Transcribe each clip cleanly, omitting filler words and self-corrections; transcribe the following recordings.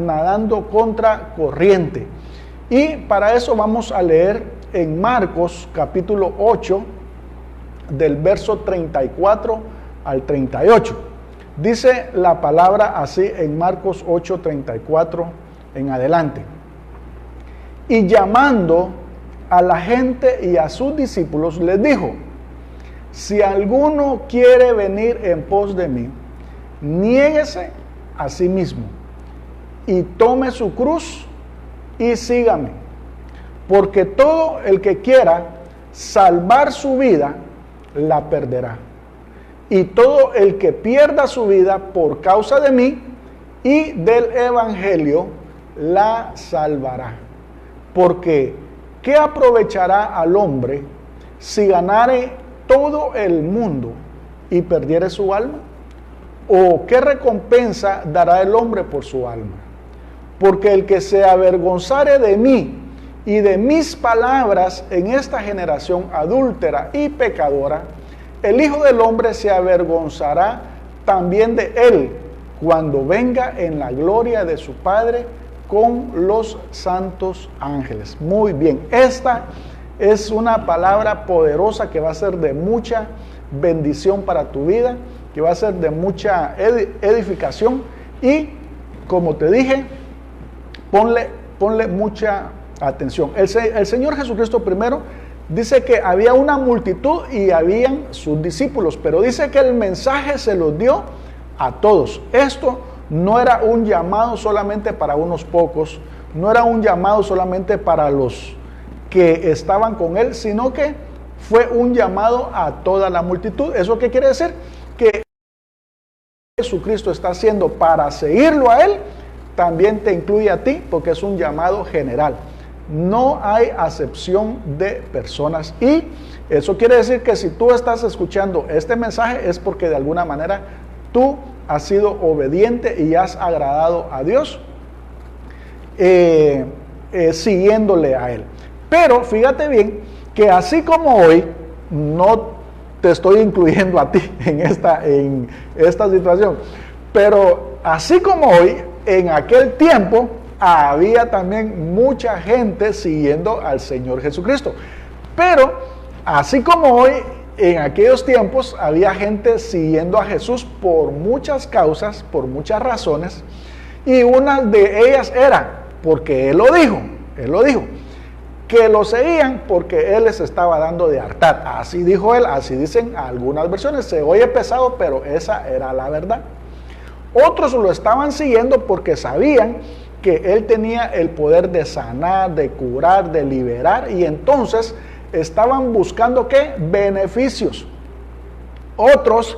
nadando contra corriente. Y para eso vamos a leer en Marcos capítulo 8, del verso 34 al 38. Dice la palabra así en Marcos 8, 34 en adelante. Y llamando a la gente y a sus discípulos, les dijo: si alguno quiere venir en pos de mí, niéguese a sí mismo y tome su cruz y sígame. Porque todo el que quiera salvar su vida, la perderá. Y todo el que pierda su vida por causa de mí y del evangelio, la salvará. Porque ¿qué aprovechará al hombre si ganare todo el mundo y perdiere su alma? ¿O qué recompensa dará el hombre por su alma? Porque el que se avergonzare de mí y de mis palabras en esta generación adúltera y pecadora, el Hijo del Hombre se avergonzará también de él cuando venga en la gloria de su Padre con los santos ángeles. Muy bien, esta es una palabra poderosa que va a ser de mucha bendición para tu vida, que va a ser de mucha edificación y, como te dije, ponle mucha atención. El Señor Jesucristo primero dice que había una multitud y habían sus discípulos, pero dice que el mensaje se los dio a todos. Esto no era un llamado solamente para unos pocos, no era un llamado solamente para los que estaban con él, sino que fue un llamado a toda la multitud. ¿Eso qué quiere decir? Que Jesucristo está haciendo para seguirlo a él, también te incluye a ti, porque es un llamado general. No hay acepción de personas, y eso quiere decir que si tú estás escuchando este mensaje es porque de alguna manera tú has sido obediente y has agradado a Dios siguiéndole a Él. Pero fíjate bien que así como hoy, no te estoy incluyendo a ti en esta situación, pero así como hoy, en aquel tiempo había también mucha gente siguiendo al Señor Jesucristo. Pero así como hoy, en aquellos tiempos había gente siguiendo a Jesús por muchas causas, por muchas razones, y una de ellas era porque Él lo dijo, que lo seguían porque Él les estaba dando de hartar. Así dijo Él, así dicen algunas versiones. Se oye pesado, pero esa era la verdad. Otros lo estaban siguiendo porque sabían que Él tenía el poder de sanar, de curar, de liberar, y entonces estaban buscando ¿qué? Beneficios. Otros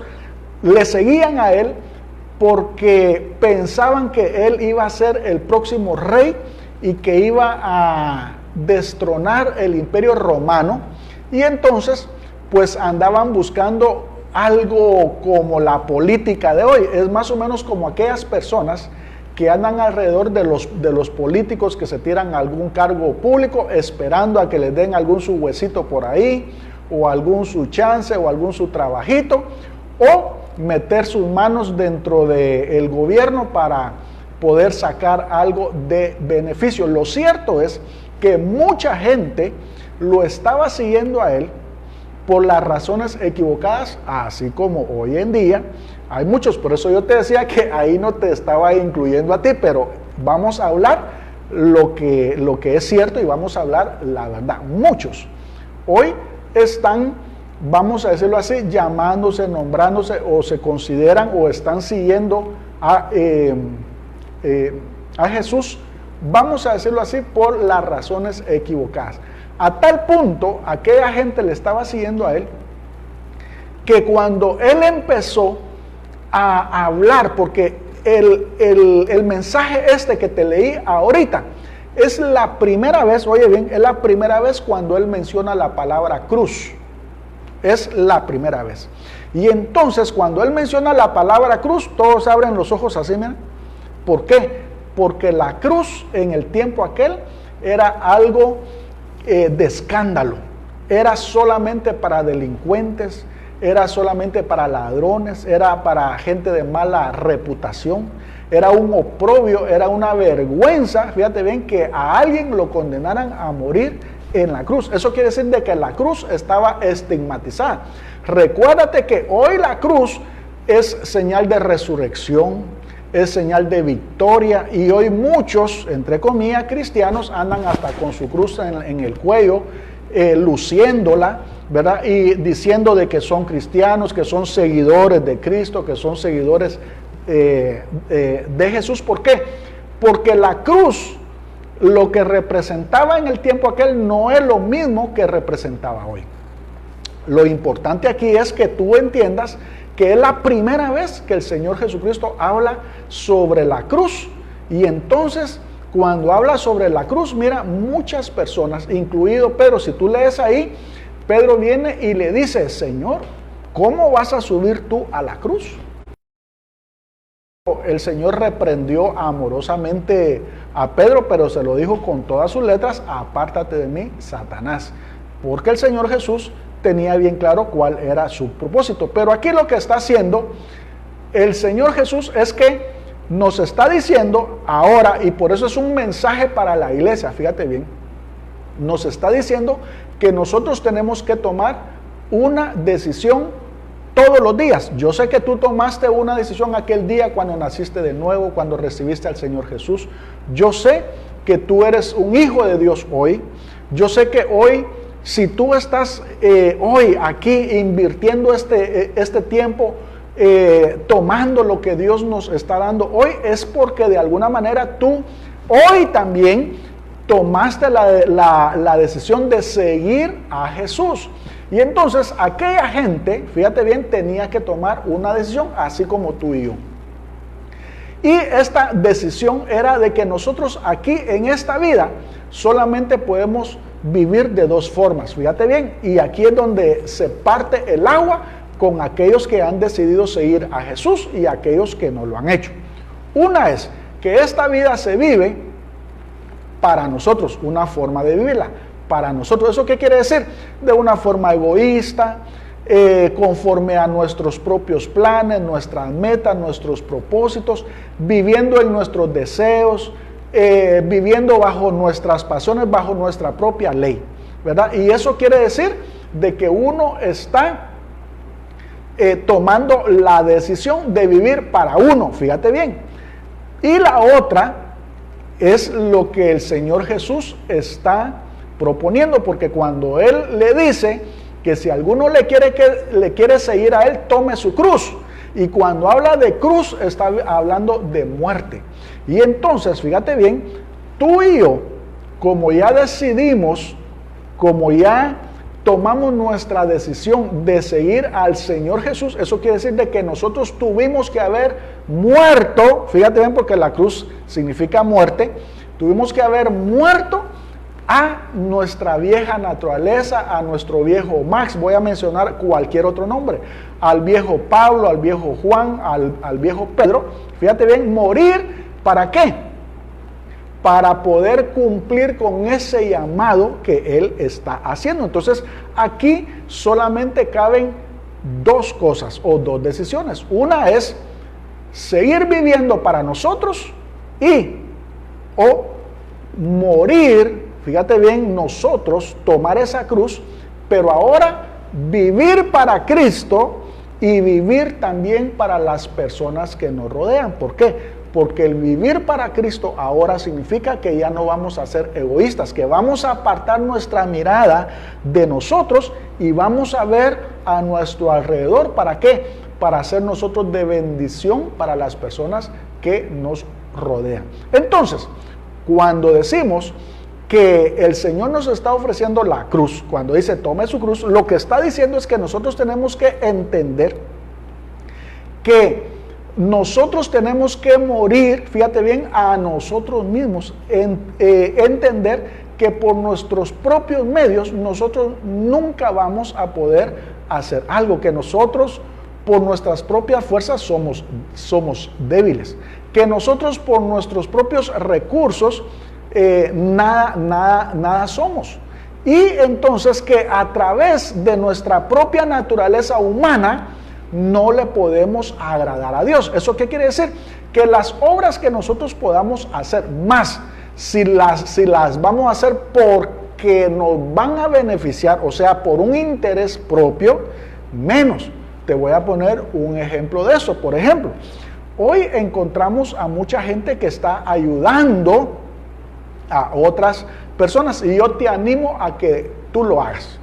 le seguían a Él porque pensaban que Él iba a ser el próximo rey y que iba a destronar el imperio romano, y entonces pues andaban buscando algo como la política de hoy. Es más o menos como aquellas personas que andan alrededor de los políticos que se tiran a algún cargo público esperando a que les den algún su huesito por ahí, o algún su chance, o algún su trabajito, o meter sus manos dentro del gobierno para poder sacar algo de beneficio. Lo cierto es que mucha gente lo estaba siguiendo a Él por las razones equivocadas, así como hoy en día hay muchos. Por eso yo te decía que ahí no te estaba incluyendo a ti, pero vamos a hablar lo que es cierto y vamos a hablar la verdad. Muchos hoy están, vamos a decirlo así, llamándose, nombrándose, o se consideran o están siguiendo a Jesús, vamos a decirlo así, por las razones equivocadas. A tal punto, aquella gente le estaba siguiendo a Él, que cuando Él empezó a hablar, porque el mensaje que te leí ahorita, es la primera vez, oye bien, es la primera vez cuando Él menciona la palabra cruz. Es la primera vez. Y entonces, cuando Él menciona la palabra cruz, todos abren los ojos así, miren. ¿Por qué? Porque la cruz en el tiempo aquel era algo de escándalo. Era solamente para delincuentes, era solamente para ladrones, era para gente de mala reputación, era un oprobio, era una vergüenza, fíjate bien, que a alguien lo condenaran a morir en la cruz. Eso quiere decir de que la cruz estaba estigmatizada. Recuérdate que hoy la cruz es señal de resurrección, es señal de victoria, y hoy muchos, entre comillas, cristianos andan hasta con su cruz en el cuello, luciéndola, ¿verdad? Y diciendo de que son cristianos, que son seguidores de Cristo, que son seguidores de Jesús. ¿Por qué? Porque la cruz, lo que representaba en el tiempo aquel, no es lo mismo que representaba hoy. Lo importante aquí es que tú entiendas que es la primera vez que el Señor Jesucristo habla sobre la cruz. Y entonces, cuando habla sobre la cruz, mira, muchas personas, incluido Pedro, si tú lees ahí, Pedro viene y le dice: Señor, ¿cómo vas a subir tú a la cruz? El Señor reprendió amorosamente a Pedro, pero se lo dijo con todas sus letras: apártate de mí, Satanás. Porque el Señor Jesús tenía bien claro cuál era su propósito. Pero aquí lo que está haciendo el Señor Jesús es que nos está diciendo ahora, y por eso es un mensaje para la iglesia, fíjate bien, nos está diciendo que nosotros tenemos que tomar una decisión todos los días. Yo sé que tú tomaste una decisión aquel día cuando naciste de nuevo, cuando recibiste al Señor Jesús. Yo sé que tú eres un hijo de Dios hoy. Yo sé que hoy, si tú estás hoy aquí invirtiendo este tiempo, tomando lo que Dios nos está dando hoy, es porque de alguna manera tú hoy también tomaste la decisión de seguir a Jesús. Y entonces aquella gente, fíjate bien, tenía que tomar una decisión, así como tú y yo. Y esta decisión era de que nosotros aquí en esta vida solamente podemos vivir de dos formas, fíjate bien. Y aquí es donde se parte el agua con aquellos que han decidido seguir a Jesús y aquellos que no lo han hecho. Una es que esta vida se vive para nosotros, una forma de vivirla para nosotros. ¿Eso qué quiere decir? De una forma egoísta, conforme a nuestros propios planes, nuestras metas, nuestros propósitos, viviendo en nuestros deseos, viviendo bajo nuestras pasiones, bajo nuestra propia ley, ¿verdad? Y eso quiere decir de que uno está tomando la decisión de vivir para uno, fíjate bien. Y la otra es lo que el Señor Jesús está proponiendo, porque cuando Él le dice que si alguno le quiere seguir a Él, tome su cruz. Y cuando habla de cruz, está hablando de muerte. Y entonces, fíjate bien, tú y yo, como ya decidimos, como ya tomamos nuestra decisión de seguir al Señor Jesús, eso quiere decir de que nosotros tuvimos que haber muerto, fíjate bien, porque la cruz significa muerte, tuvimos que haber muerto a nuestra vieja naturaleza, a nuestro viejo Max, voy a mencionar cualquier otro nombre, al viejo Pablo, al viejo Juan, al viejo Pedro, fíjate bien, morir, ¿para qué? Para poder cumplir con ese llamado que Él está haciendo. Entonces, aquí solamente caben dos cosas o dos decisiones. Una es seguir viviendo para nosotros o morir, fíjate bien, nosotros tomar esa cruz, pero ahora vivir para Cristo y vivir también para las personas que nos rodean. ¿Por qué? Porque el vivir para Cristo ahora significa que ya no vamos a ser egoístas, que vamos a apartar nuestra mirada de nosotros y vamos a ver a nuestro alrededor. ¿Para qué? Para ser nosotros de bendición para las personas que nos rodean. Entonces, cuando decimos que el Señor nos está ofreciendo la cruz, cuando dice tome su cruz, lo que está diciendo es que nosotros tenemos que entender que nosotros tenemos que morir, fíjate bien, a nosotros mismos, entender que por nuestros propios medios nosotros nunca vamos a poder hacer algo, que nosotros por nuestras propias fuerzas somos débiles, que nosotros por nuestros propios recursos nada somos, Y entonces que a través de nuestra propia naturaleza humana no le podemos agradar a Dios. ¿Eso qué quiere decir? Que las obras que nosotros podamos hacer, más si las vamos a hacer porque nos van a beneficiar, o sea, por un interés propio, menos. Te voy a poner un ejemplo de eso. Por ejemplo, hoy encontramos a mucha gente que está ayudando a otras personas y yo te animo a que tú lo hagas.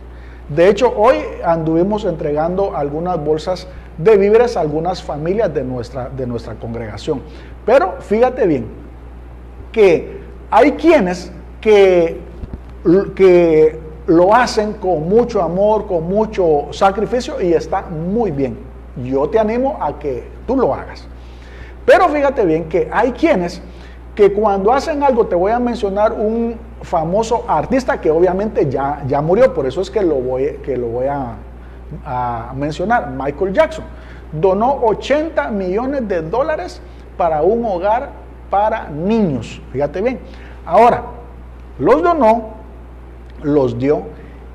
De hecho, hoy anduvimos entregando algunas bolsas de víveres a algunas familias de nuestra congregación. Pero fíjate bien, que hay quienes que lo hacen con mucho amor, con mucho sacrificio y está muy bien. Yo te animo a que tú lo hagas. Pero fíjate bien que hay quienes que cuando hacen algo, te voy a mencionar un famoso artista que obviamente ya murió, por eso es que lo voy a mencionar, Michael Jackson. Donó $80 millones para un hogar para niños, fíjate bien. Ahora, los donó, los dio,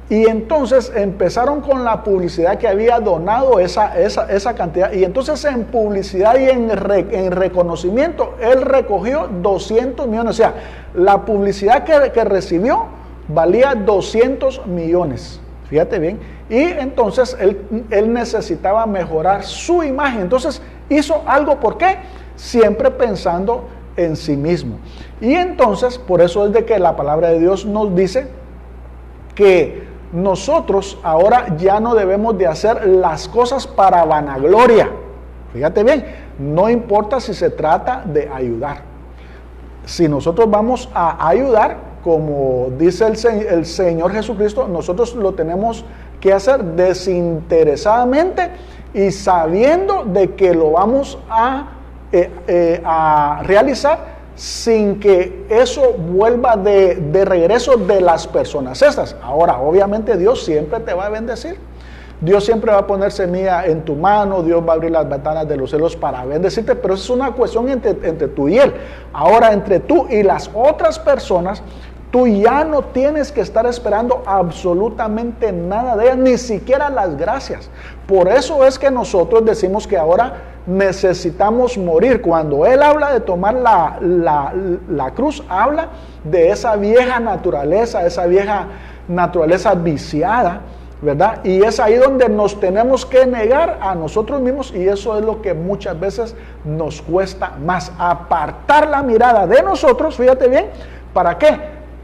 y entonces empezaron con la publicidad que había donado esa cantidad, y entonces en publicidad y en reconocimiento, él recogió 200 millones, o sea, la publicidad que recibió valía 200 millones, fíjate bien, y entonces él necesitaba mejorar su imagen, entonces hizo algo, ¿por qué? Siempre pensando en sí mismo, y entonces, por eso es de que la palabra de Dios nos dice que nosotros ahora ya no debemos de hacer las cosas para vanagloria. Fíjate bien, no importa si se trata de ayudar. Si nosotros vamos a ayudar, como dice el Señor Jesucristo, nosotros lo tenemos que hacer desinteresadamente y sabiendo de que lo vamos a realizar sin que eso vuelva de regreso de las personas estas. Ahora, obviamente Dios siempre te va a bendecir. Dios siempre va a poner semilla en tu mano, Dios va a abrir las ventanas de los cielos para bendecirte, pero eso es una cuestión entre tú y Él. Ahora, entre tú y las otras personas, tú ya no tienes que estar esperando absolutamente nada de ellas, ni siquiera las gracias. Por eso es que nosotros decimos que ahora necesitamos morir. Cuando Él habla de tomar la cruz, habla de esa vieja naturaleza viciada, ¿verdad? Y es ahí donde nos tenemos que negar a nosotros mismos, y eso es lo que muchas veces nos cuesta más, apartar la mirada de nosotros, fíjate bien, ¿para qué?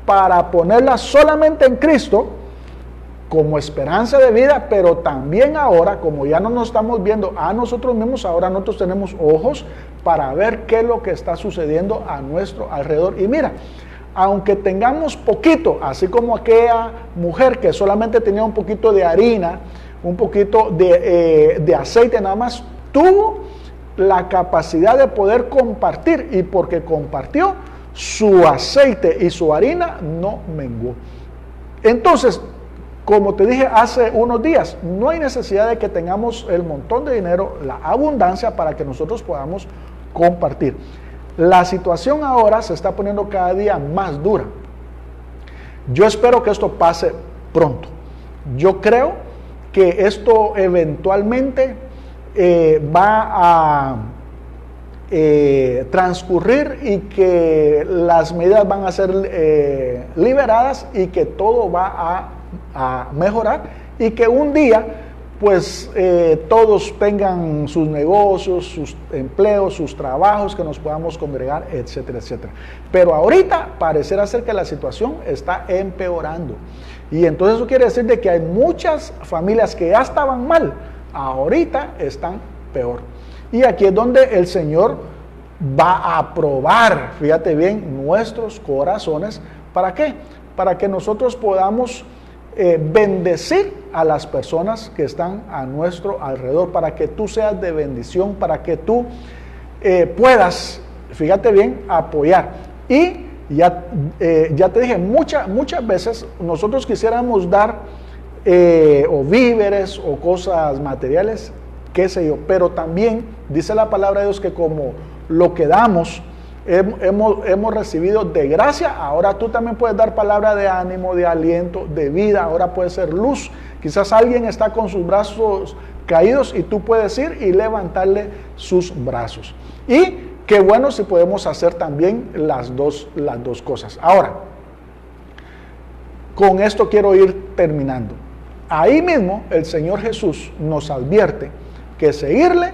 Para ponerla solamente en Cristo como esperanza de vida, pero también ahora, como ya no nos estamos viendo a nosotros mismos, ahora nosotros tenemos ojos para ver qué es lo que está sucediendo a nuestro alrededor. Y mira, aunque tengamos poquito, así como aquella mujer que solamente tenía un poquito de harina, un poquito de aceite nada más, tuvo la capacidad de poder compartir, y porque compartió, su aceite y su harina no menguó. Entonces, como te dije hace unos días, no hay necesidad de que tengamos el montón de dinero, la abundancia, para que nosotros podamos compartir. La situación ahora se está poniendo cada día más dura. Yo espero que esto pase pronto. Yo creo que esto eventualmente va a transcurrir, y que las medidas van a ser liberadas, y que todo va a mejorar, y que un día pues todos tengan sus negocios, sus empleos, sus trabajos, que nos podamos congregar, etcétera, etcétera. Pero ahorita parecerá ser que la situación está empeorando, y entonces eso quiere decir de que hay muchas familias que ya estaban mal, ahorita están peor. Y aquí es donde el Señor va a probar, fíjate bien, nuestros corazones. ¿Para qué? Para que nosotros podamos bendecir a las personas que están a nuestro alrededor, para que tú seas de bendición, para que tú puedas, fíjate bien, apoyar. Y ya te dije, muchas veces nosotros quisiéramos dar o víveres o cosas materiales, qué sé yo, pero también dice la palabra de Dios que como lo que damos hemos recibido de gracia, ahora tú también puedes dar palabra de ánimo, de aliento, de vida, ahora puedes ser luz. Quizás alguien está con sus brazos caídos y tú puedes ir y levantarle sus brazos. Y qué bueno si podemos hacer también las dos cosas. Ahora, con esto quiero ir terminando. Ahí mismo el Señor Jesús nos advierte que seguirle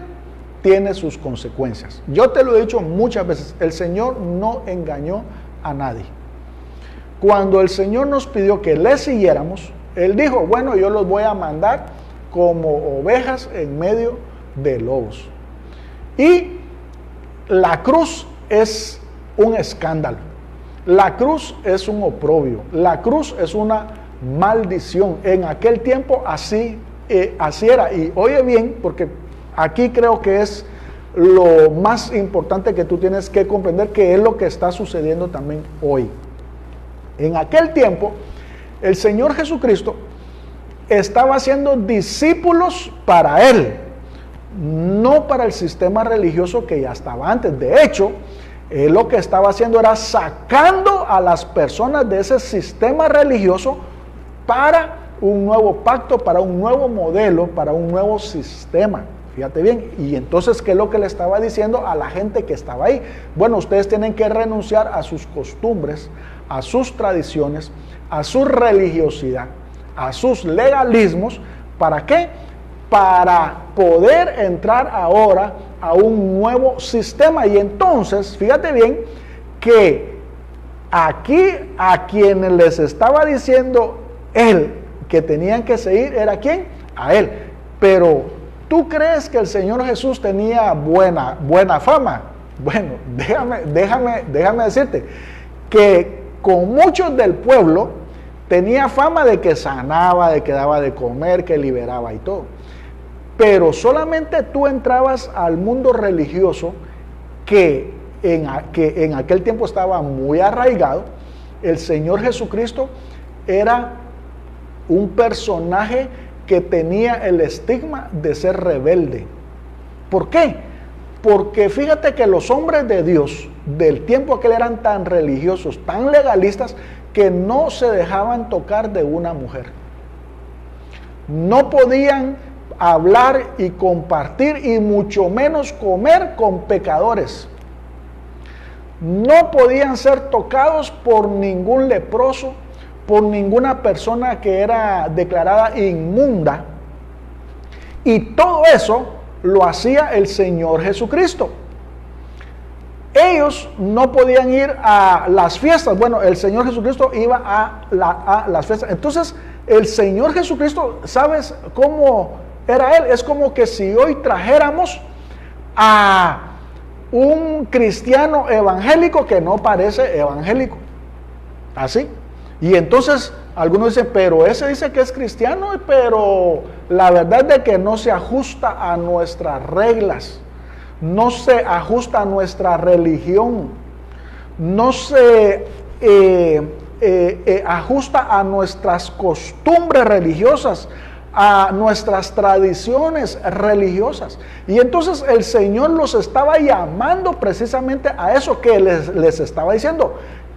tiene sus consecuencias. Yo te lo he dicho muchas veces, el Señor no engañó a nadie. Cuando el Señor nos pidió que le siguiéramos, Él dijo, bueno, yo los voy a mandar como ovejas en medio de lobos. Y la cruz es un escándalo. La cruz es un oprobio. La cruz es una maldición. En aquel tiempo así era. Y oye bien, porque aquí creo que es lo más importante que tú tienes que comprender, que es lo que está sucediendo también hoy. En aquel tiempo, el Señor Jesucristo estaba haciendo discípulos para Él, no para el sistema religioso que ya estaba antes. De hecho, Él lo que estaba haciendo era sacando a las personas de ese sistema religioso para un nuevo pacto, para un nuevo modelo, para un nuevo sistema. Fíjate bien, y entonces, ¿qué es lo que le estaba diciendo a la gente que estaba ahí? Bueno, ustedes tienen que renunciar a sus costumbres, a sus tradiciones, a su religiosidad, a sus legalismos. ¿Para qué? Para poder entrar ahora a un nuevo sistema. Y entonces, fíjate bien, que aquí a quienes les estaba diciendo Él que tenían que seguir, ¿era quién? A Él. Pero, ¿tú crees que el Señor Jesús tenía buena fama? Bueno, déjame decirte que con muchos del pueblo tenía fama de que sanaba, de que daba de comer, que liberaba y todo. Pero solamente tú entrabas al mundo religioso que en aquel tiempo estaba muy arraigado. El Señor Jesucristo era un personaje que tenía el estigma de ser rebelde. ¿Por qué? Porque fíjate que los hombres de Dios del tiempo aquel eran tan religiosos, tan legalistas, que no se dejaban tocar de una mujer. No podían hablar y compartir y mucho menos comer con pecadores. No podían ser tocados por ningún leproso, por ninguna persona que era declarada inmunda. Y todo eso lo hacía el Señor Jesucristo. Ellos no podían ir a las fiestas. Bueno, el Señor Jesucristo iba a las fiestas. Entonces, el Señor Jesucristo, ¿sabes cómo era Él? Es como que si hoy trajéramos a un cristiano evangélico que no parece evangélico. Así. Y entonces algunos dicen, pero ese dice que es cristiano, pero la verdad es de que no se ajusta a nuestras reglas, no se ajusta a nuestra religión, no se ajusta a nuestras costumbres religiosas, a nuestras tradiciones religiosas. Y entonces el Señor los estaba llamando precisamente a eso, que les estaba diciendo,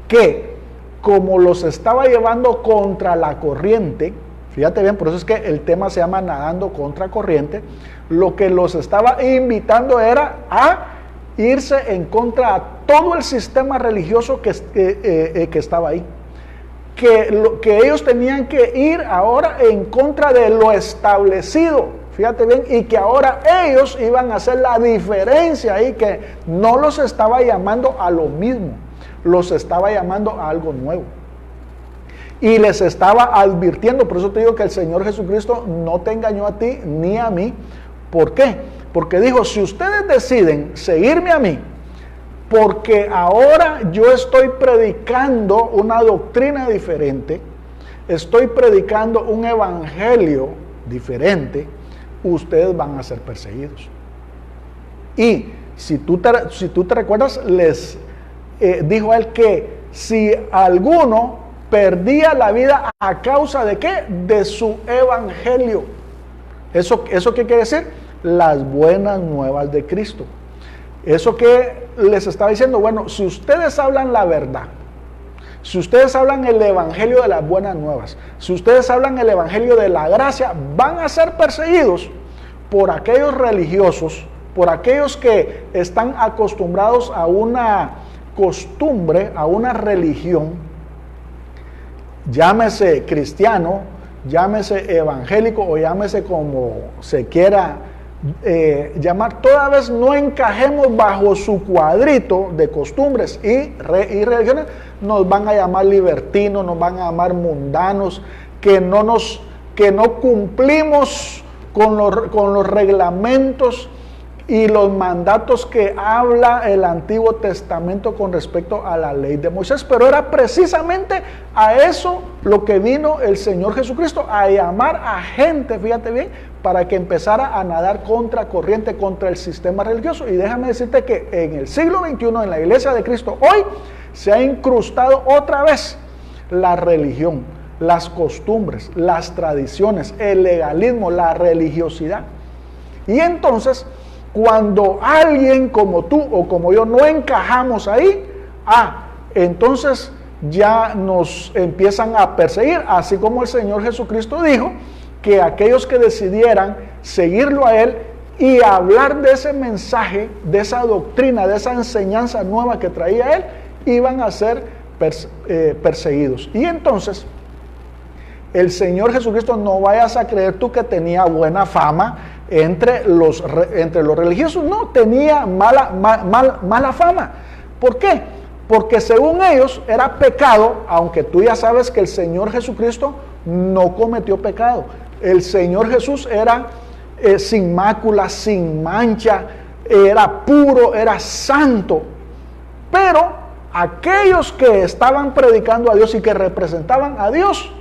que como los estaba llevando contra la corriente, fíjate bien, por eso es que el tema se llama nadando contra corriente, lo que los estaba invitando era a irse en contra a todo el sistema religioso que estaba ahí. Que ellos tenían que ir ahora en contra de lo establecido, fíjate bien, y que ahora ellos iban a hacer la diferencia ahí, que no los estaba llamando a lo mismo, los estaba llamando a algo nuevo. Y les estaba advirtiendo, por eso te digo que el Señor Jesucristo no te engañó a ti ni a mí. ¿Por qué? Porque dijo, si ustedes deciden seguirme a mí, porque ahora yo estoy predicando una doctrina diferente, estoy predicando un evangelio diferente, ustedes van a ser perseguidos. Y si tú te recuerdas, les dijo él que si alguno perdía la vida a causa de ¿qué? De su evangelio. ¿Eso qué quiere decir? Las buenas nuevas de Cristo. Eso que les estaba diciendo, bueno, si ustedes hablan la verdad, si ustedes hablan el evangelio de las buenas nuevas, si ustedes hablan el evangelio de la gracia, van a ser perseguidos por aquellos religiosos, por aquellos que están acostumbrados a una costumbre, a una religión, llámese cristiano, llámese evangélico o llámese como se quiera llamar, toda vez no encajemos bajo su cuadrito de costumbres y religiones, nos van a llamar libertinos, nos van a llamar mundanos, que no cumplimos con los reglamentos y los mandatos que habla el Antiguo Testamento con respecto a la ley de Moisés. Pero era precisamente a eso lo que vino el Señor Jesucristo, a llamar a gente, fíjate bien, para que empezara a nadar contra corriente, contra el sistema religioso. Y déjame decirte que en el siglo XXI, en la iglesia de Cristo, hoy se ha incrustado otra vez la religión, las costumbres, las tradiciones, el legalismo, la religiosidad. Y entonces, cuando alguien como tú o como yo no encajamos ahí, entonces ya nos empiezan a perseguir, así como el Señor Jesucristo dijo que aquellos que decidieran seguirlo a Él y hablar de ese mensaje, de esa doctrina, de esa enseñanza nueva que traía Él, iban a ser perseguidos. Y entonces, el Señor Jesucristo, no vayas a creer tú que tenía buena fama entre los religiosos. No, tenía mala fama. ¿Por qué? Porque según ellos era pecado, aunque tú ya sabes que el Señor Jesucristo no cometió pecado. El Señor Jesús era sin mácula, sin mancha, era puro, era santo. Pero aquellos que estaban predicando a Dios y que representaban a Dios,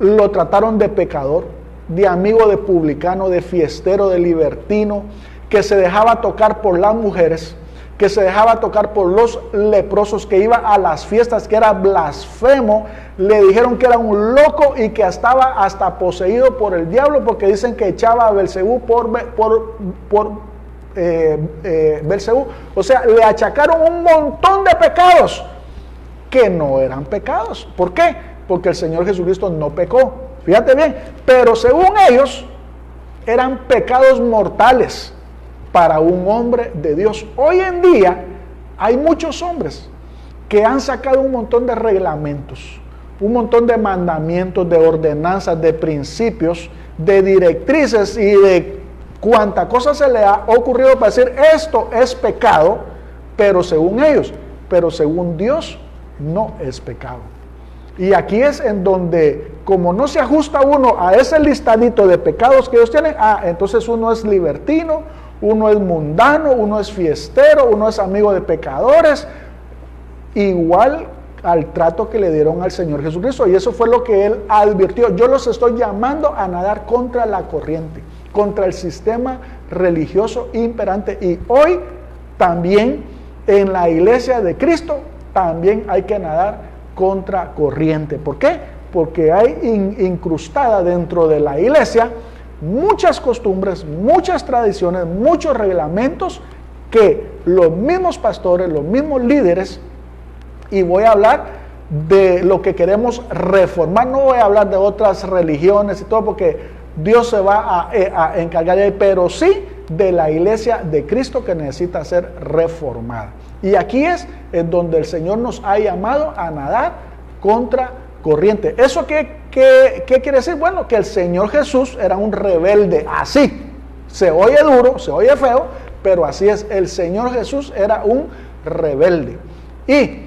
lo trataron de pecador, de amigo de publicano, de fiestero, de libertino, que se dejaba tocar por las mujeres, que se dejaba tocar por los leprosos, que iba a las fiestas, que era blasfemo. Le dijeron que era un loco y que estaba hasta poseído por el diablo, porque dicen que echaba a Belcebú por Belcebú. O sea, le achacaron un montón de pecados que no eran pecados. ¿Por qué? Porque el Señor Jesucristo no pecó. Fíjate bien, pero según ellos eran pecados mortales para un hombre de Dios. Hoy en día hay muchos hombres que han sacado un montón de reglamentos, un montón de mandamientos, de ordenanzas, de principios, de directrices y de cuánta cosa se le ha ocurrido para decir esto es pecado, pero según ellos, pero según Dios no es pecado. Y aquí es en donde, como no se ajusta uno a ese listadito de pecados que ellos tienen, entonces uno es libertino, uno es mundano, uno es fiestero, uno es amigo de pecadores, igual al trato que le dieron al Señor Jesucristo. Y eso fue lo que Él advirtió. Yo los estoy llamando a nadar contra la corriente, contra el sistema religioso imperante. Y hoy también en la iglesia de Cristo también hay que nadar contra corriente. ¿Por qué? Porque hay incrustada dentro de la iglesia muchas costumbres, muchas tradiciones, muchos reglamentos que los mismos pastores, los mismos líderes, y voy a hablar de lo que queremos reformar, no voy a hablar de otras religiones y todo porque Dios se va a encargar de él, pero sí de la iglesia de Cristo que necesita ser reformada. Y aquí es en donde el Señor nos ha llamado a nadar contra corriente. ¿Eso qué quiere decir? Bueno, que el Señor Jesús era un rebelde, así. Se oye duro, se oye feo, pero así es. El Señor Jesús era un rebelde. Y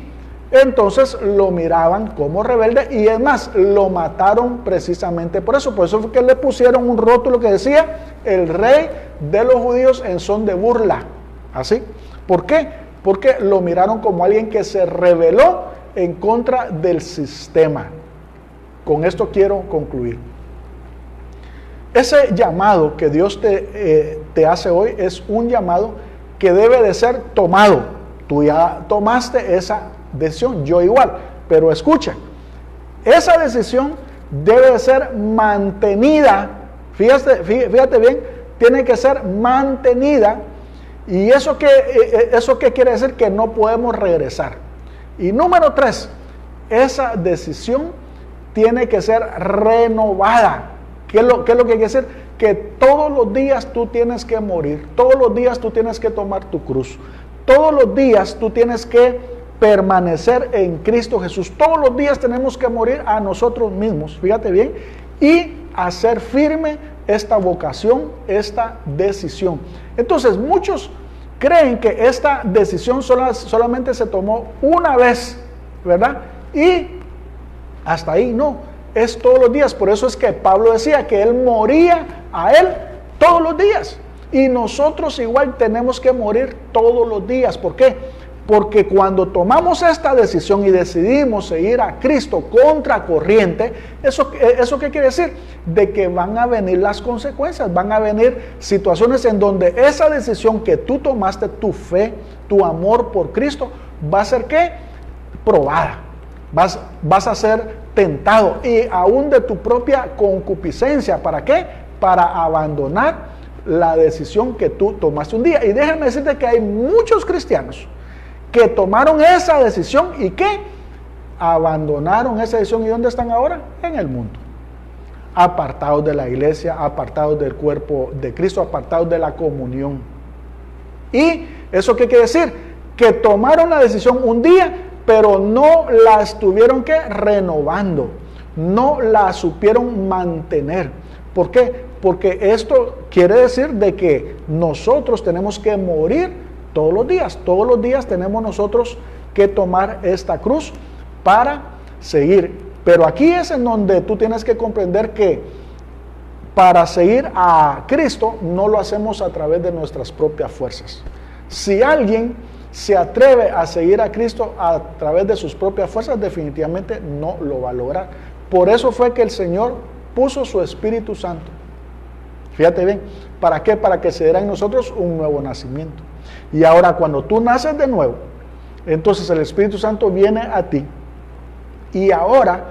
entonces lo miraban como rebelde y es más, lo mataron precisamente por eso. Por eso fue que le pusieron un rótulo que decía el rey de los judíos en son de burla. ¿Así? ¿Por qué? Porque lo miraron como alguien que se rebeló en contra del sistema. Con esto quiero concluir. Ese llamado que Dios te hace hoy es un llamado que debe de ser tomado. Tú ya tomaste esa decisión, yo igual, pero escucha, esa decisión debe de ser mantenida, fíjate bien, tiene que ser mantenida ¿Y eso qué quiere decir? Que no podemos regresar. Y número 3, esa decisión tiene que ser renovada. ¿Qué es lo que quiere decir? Que todos los días tú tienes que morir, todos los días tú tienes que tomar tu cruz, todos los días tú tienes que permanecer en Cristo Jesús, todos los días tenemos que morir a nosotros mismos, fíjate bien, y hacer firme esta vocación, esta decisión. Entonces muchos creen que esta decisión solamente se tomó una vez, ¿verdad? Y hasta ahí no, es todos los días. Por eso es que Pablo decía que él moría a él todos los días. Y nosotros igual tenemos que morir todos los días. ¿Por qué? Porque cuando tomamos esta decisión y decidimos seguir a Cristo contra corriente, ¿eso qué quiere decir? De que van a venir las consecuencias, van a venir situaciones en donde esa decisión que tú tomaste, tu fe, tu amor por Cristo, va a ser ¿qué? Probada. Vas a ser tentado y aún de tu propia concupiscencia. ¿Para qué? Para abandonar la decisión que tú tomaste un día. Y déjame decirte que hay muchos cristianos que tomaron esa decisión y que abandonaron esa decisión. ¿Y dónde están ahora? En el mundo. Apartados de la iglesia, apartados del cuerpo de Cristo, apartados de la comunión. ¿Y eso qué quiere decir? Que tomaron la decisión un día, pero no la estuvieron renovando, no la supieron mantener. ¿Por qué? Porque esto quiere decir de que nosotros tenemos que morir todos los días tenemos nosotros que tomar esta cruz para seguir. Pero aquí es en donde tú tienes que comprender que para seguir a Cristo no lo hacemos a través de nuestras propias fuerzas. Si alguien se atreve a seguir a Cristo a través de sus propias fuerzas, definitivamente no lo va a lograr. Por eso fue que el Señor puso su Espíritu Santo. Fíjate bien, ¿para qué? Para que se diera en nosotros un nuevo nacimiento. Y ahora cuando tú naces de nuevo, entonces el Espíritu Santo viene a ti. Y ahora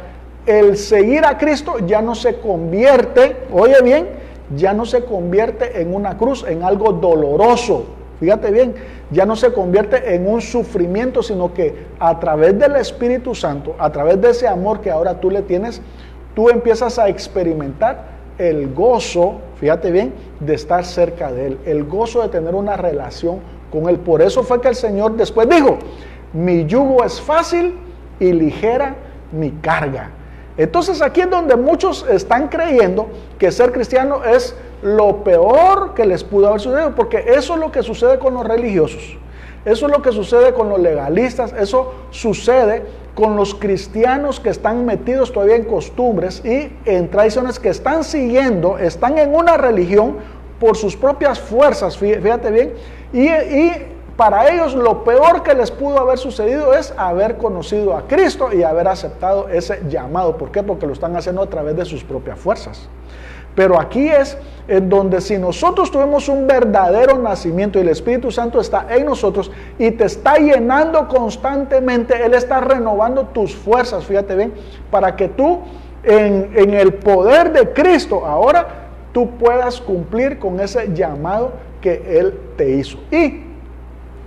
el seguir a Cristo ya no se convierte, oye bien, ya no se convierte en una cruz, en algo doloroso. Fíjate bien, ya no se convierte en un sufrimiento, sino que a través del Espíritu Santo, a través de ese amor que ahora tú le tienes, tú empiezas a experimentar el gozo, fíjate bien, de estar cerca de Él, el gozo de tener una relación con Él. Por eso fue que el Señor después dijo, mi yugo es fácil y ligera mi carga. Entonces aquí es donde muchos están creyendo que ser cristiano es lo peor que les pudo haber sucedido, porque eso es lo que sucede con los religiosos, eso es lo que sucede con los legalistas, eso sucede con los cristianos que están metidos todavía en costumbres y en tradiciones que están siguiendo, están en una religión por sus propias fuerzas, fíjate bien, y para ellos lo peor que les pudo haber sucedido es haber conocido a Cristo y haber aceptado ese llamado. ¿Por qué? Porque lo están haciendo a través de sus propias fuerzas. Pero aquí es en donde si nosotros tuvimos un verdadero nacimiento y el Espíritu Santo está en nosotros y te está llenando constantemente, Él está renovando tus fuerzas, fíjate bien, para que tú en el poder de Cristo ahora tú puedas cumplir con ese llamado que Él te hizo. Y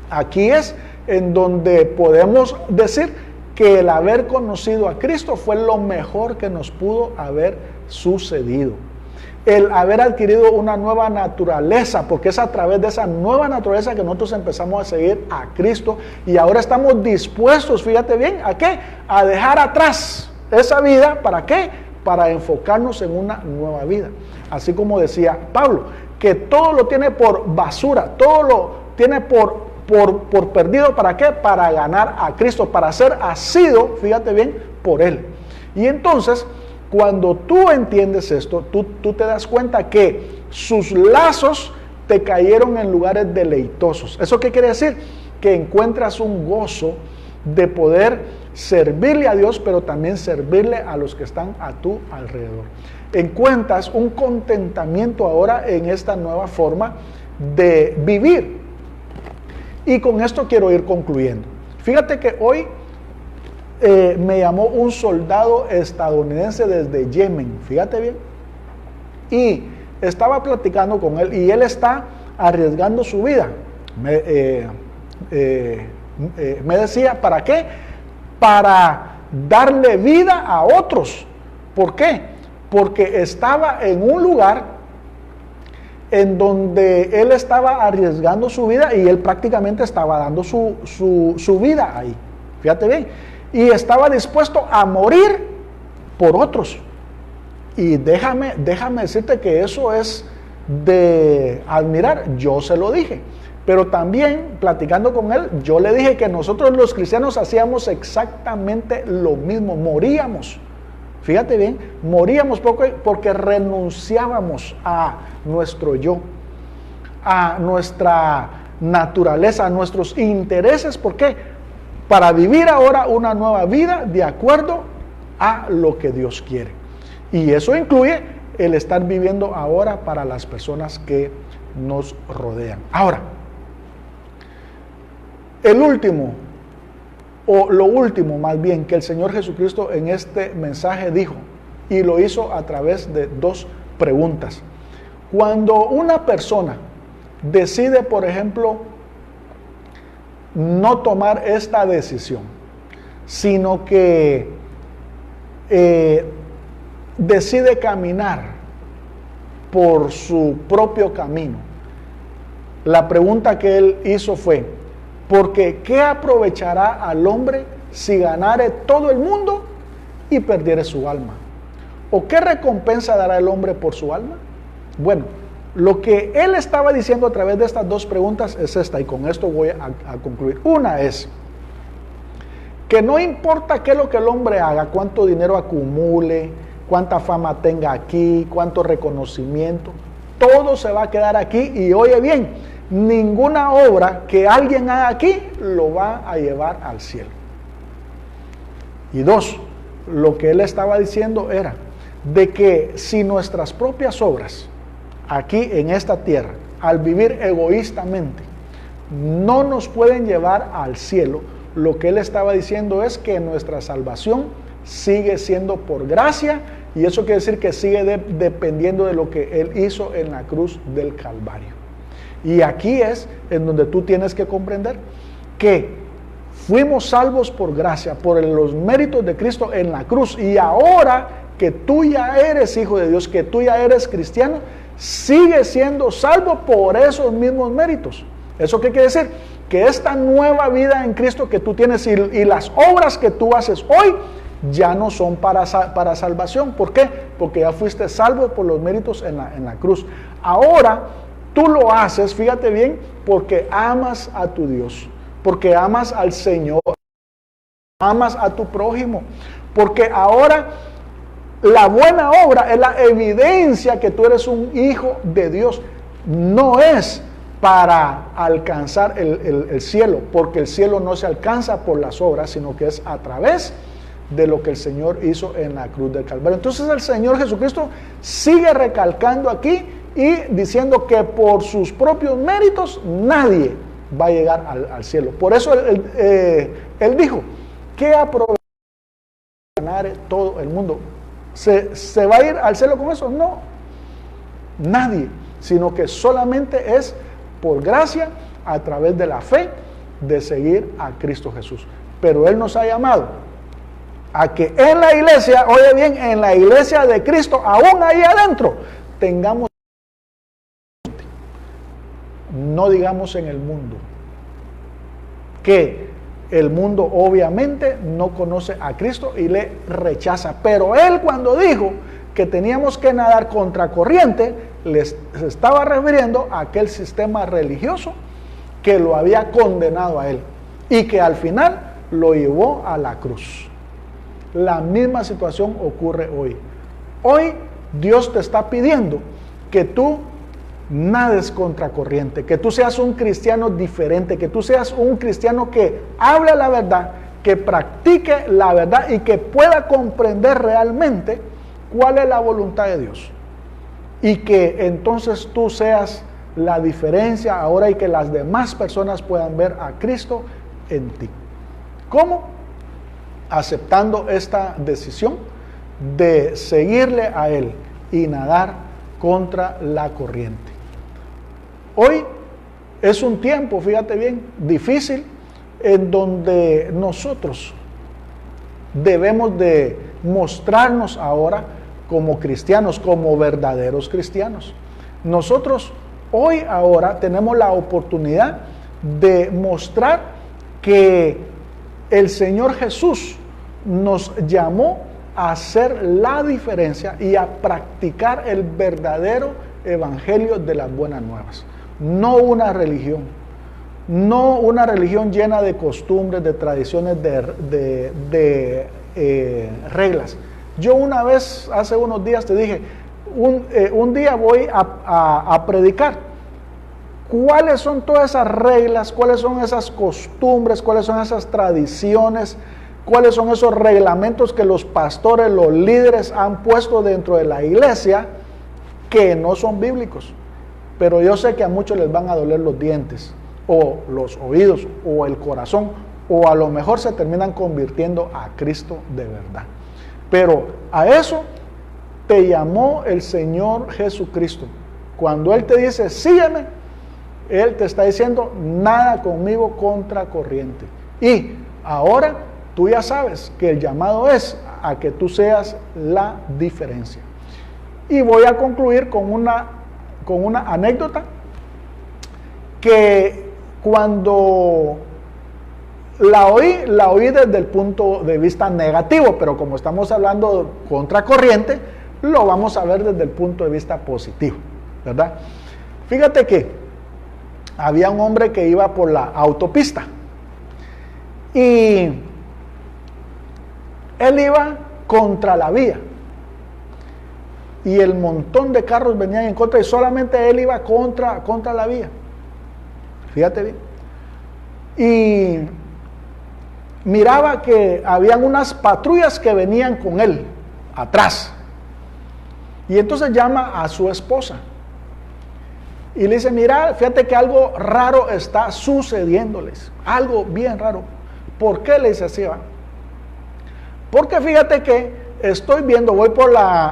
aquí es en donde podemos decir que el haber conocido a Cristo fue lo mejor que nos pudo haber sucedido. El haber adquirido una nueva naturaleza, porque es a través de esa nueva naturaleza que nosotros empezamos a seguir a Cristo y ahora estamos dispuestos, fíjate bien, ¿a qué? A dejar atrás esa vida, ¿para qué? Para enfocarnos en una nueva vida. Así como decía Pablo, que todo lo tiene por basura, todo lo tiene por perdido, ¿para qué? Para ganar a Cristo, para ser asido, fíjate bien, por Él. Y entonces, cuando tú entiendes esto, tú te das cuenta que sus lazos te cayeron en lugares deleitosos. ¿Eso qué quiere decir? Que encuentras un gozo de poder servirle a Dios, pero también servirle a los que están a tu alrededor. Encuentras un contentamiento ahora en esta nueva forma de vivir. Y con esto quiero ir concluyendo. Fíjate que hoy me llamó un soldado estadounidense desde Yemen, fíjate bien, y estaba platicando con él y él está arriesgando su vida, Me decía, ¿para qué? Para darle vida a otros. ¿Por qué? Porque estaba en un lugar en donde él estaba arriesgando su vida y él prácticamente estaba dando su vida ahí. Fíjate bien. Y estaba dispuesto a morir por otros. Y déjame decirte que eso es de admirar. Yo se lo dije. Pero también, platicando con él, yo le dije que nosotros los cristianos hacíamos exactamente lo mismo. Moríamos. Fíjate bien, moríamos porque renunciábamos a nuestro yo, a nuestra naturaleza, a nuestros intereses. ¿Por qué? Para vivir ahora una nueva vida de acuerdo a lo que Dios quiere. Y eso incluye el estar viviendo ahora para las personas que nos rodean. Ahora, el último, o lo último más bien, que el Señor Jesucristo en este mensaje dijo, y lo hizo a través de dos preguntas. Cuando una persona decide, por ejemplo, no tomar esta decisión, sino que decide caminar por su propio camino, la pregunta que él hizo fue, porque ¿qué aprovechará al hombre si ganare todo el mundo y perdiere su alma? ¿O qué recompensa dará el hombre por su alma? Bueno, lo que él estaba diciendo a través de estas dos preguntas es esta, y con esto voy a concluir. Una es que no importa qué es lo que el hombre haga, cuánto dinero acumule, cuánta fama tenga aquí, cuánto reconocimiento, todo se va a quedar aquí. Y oye bien, ninguna obra que alguien haga aquí lo va a llevar al cielo. Y dos, lo que él estaba diciendo era de que si nuestras propias obras aquí en esta tierra, al vivir egoístamente, no nos pueden llevar al cielo, lo que él estaba diciendo es que nuestra salvación sigue siendo por gracia, y eso quiere decir que sigue dependiendo de lo que él hizo en la cruz del Calvario. Y aquí es en donde tú tienes que comprender que fuimos salvos por gracia, por los méritos de Cristo en la cruz, y ahora que tú ya eres hijo de Dios, que tú ya eres cristiano, sigues siendo salvo por esos mismos méritos. ¿Eso qué quiere decir? Que esta nueva vida en Cristo que tú tienes y las obras que tú haces hoy ya no son para salvación. ¿Por qué? Porque ya fuiste salvo por los méritos en la cruz. Ahora tú lo haces, fíjate bien, porque amas a tu Dios, porque amas al Señor, amas a tu prójimo, porque ahora la buena obra es la evidencia que tú eres un hijo de Dios. No es para alcanzar el cielo, porque el cielo no se alcanza por las obras, sino que es a través de lo que el Señor hizo en la cruz del Calvario. Entonces el Señor Jesucristo sigue recalcando aquí y diciendo que por sus propios méritos nadie va a llegar al cielo. Por eso él dijo, ¿qué aprovechar ganar todo el mundo? ¿Se va a ir al cielo con eso? No, nadie, sino que solamente es por gracia, a través de la fe, de seguir a Cristo Jesús. Pero Él nos ha llamado a que en la iglesia, oye bien, en la iglesia de Cristo, aún ahí adentro, tengamos, no digamos en el mundo, que el mundo obviamente no conoce a Cristo y le rechaza. Pero Él, cuando dijo que teníamos que nadar contra corriente, les estaba refiriendo a aquel sistema religioso que lo había condenado a Él y que al final lo llevó a la cruz. La misma situación ocurre hoy. Hoy Dios te está pidiendo que tú nades contra corriente, que tú seas un cristiano diferente, que tú seas un cristiano que hable la verdad, que practique la verdad y que pueda comprender realmente cuál es la voluntad de Dios. Y que entonces tú seas la diferencia ahora y que las demás personas puedan ver a Cristo en ti. ¿Cómo? Aceptando esta decisión de seguirle a Él y nadar contra la corriente. Hoy Es un tiempo, fíjate bien, difícil, en donde nosotros debemos de mostrarnos ahora como cristianos, como verdaderos cristianos. Nosotros hoy, ahora, tenemos la oportunidad de mostrar que el Señor Jesús nos llamó a hacer la diferencia y a practicar el verdadero evangelio de las buenas nuevas. No una religión, no una religión llena de costumbres, de tradiciones, de reglas. Yo una vez, hace unos días te dije, un día voy a predicar. ¿Cuáles son todas esas reglas? ¿Cuáles son esas costumbres? ¿Cuáles son esas tradiciones? ¿Cuáles son esos reglamentos que los pastores, los líderes han puesto dentro de la iglesia que no son bíblicos? Pero yo sé que a muchos les van a doler los dientes, o los oídos, o el corazón, o a lo mejor se terminan convirtiendo a Cristo de verdad. Pero a eso te llamó el Señor Jesucristo. Cuando Él te dice, sígueme, Él te está diciendo, nada conmigo contra corriente. Y ahora tú ya sabes que el llamado es a que tú seas la diferencia. Y voy a concluir con una anécdota que cuando la oí desde el punto de vista negativo, pero como estamos hablando contra corriente, lo vamos a ver desde el punto de vista positivo, ¿verdad? Fíjate que había un hombre que iba por la autopista y él iba contra la vía y el montón de carros venían en contra y solamente él iba contra la vía. Fíjate bien. Y miraba que habían unas patrullas que venían con él atrás. Y entonces llama a su esposa y le dice, mira, fíjate que algo raro está sucediéndoles, algo bien raro. ¿Por qué? Le dice así, va. Porque fíjate que estoy viendo, voy por la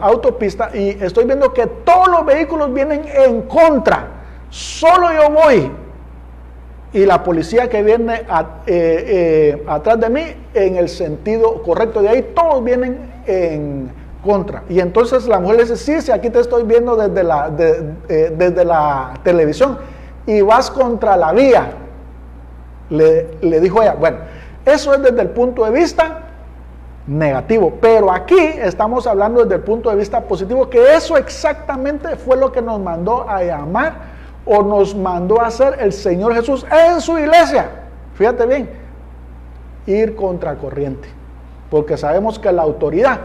autopista y estoy viendo que todos los vehículos vienen en contra, solo yo voy. Y la policía que viene atrás de mí en el sentido correcto de ahí, todos vienen en contra. Y entonces la mujer le dice, sí, aquí te estoy viendo desde la televisión y vas contra la vía. Le dijo ella, bueno, eso es desde el punto de vista negativo, pero aquí estamos hablando desde el punto de vista positivo, que eso exactamente fue lo que nos mandó a llamar o nos mandó a hacer el Señor Jesús en su iglesia. Fíjate bien, ir contra corriente, porque sabemos que la autoridad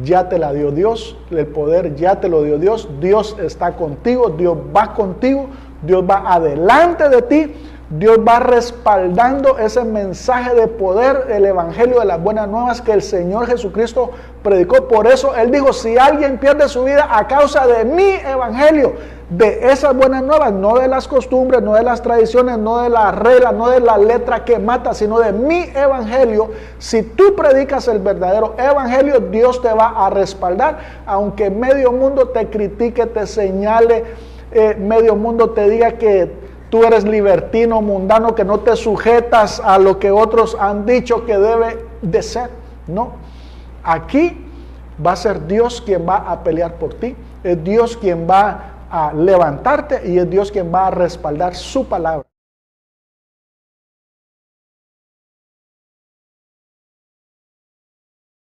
ya te la dio Dios, el poder ya te lo dio Dios, Dios está contigo, Dios va contigo, Dios va adelante de ti, Dios va respaldando ese mensaje de poder, el evangelio de las buenas nuevas que el Señor Jesucristo predicó. Por eso Él dijo, si alguien pierde su vida a causa de mi evangelio, de esas buenas nuevas, no de las costumbres, no de las tradiciones, no de las reglas, no de la letra que mata, sino de mi evangelio, si tú predicas el verdadero evangelio, Dios te va a respaldar, aunque medio mundo te critique, te señale, medio mundo te diga que tú eres libertino, mundano, que no te sujetas a lo que otros han dicho que debe de ser. No, aquí va a ser Dios quien va a pelear por ti, es Dios quien va a levantarte y es Dios quien va a respaldar su palabra.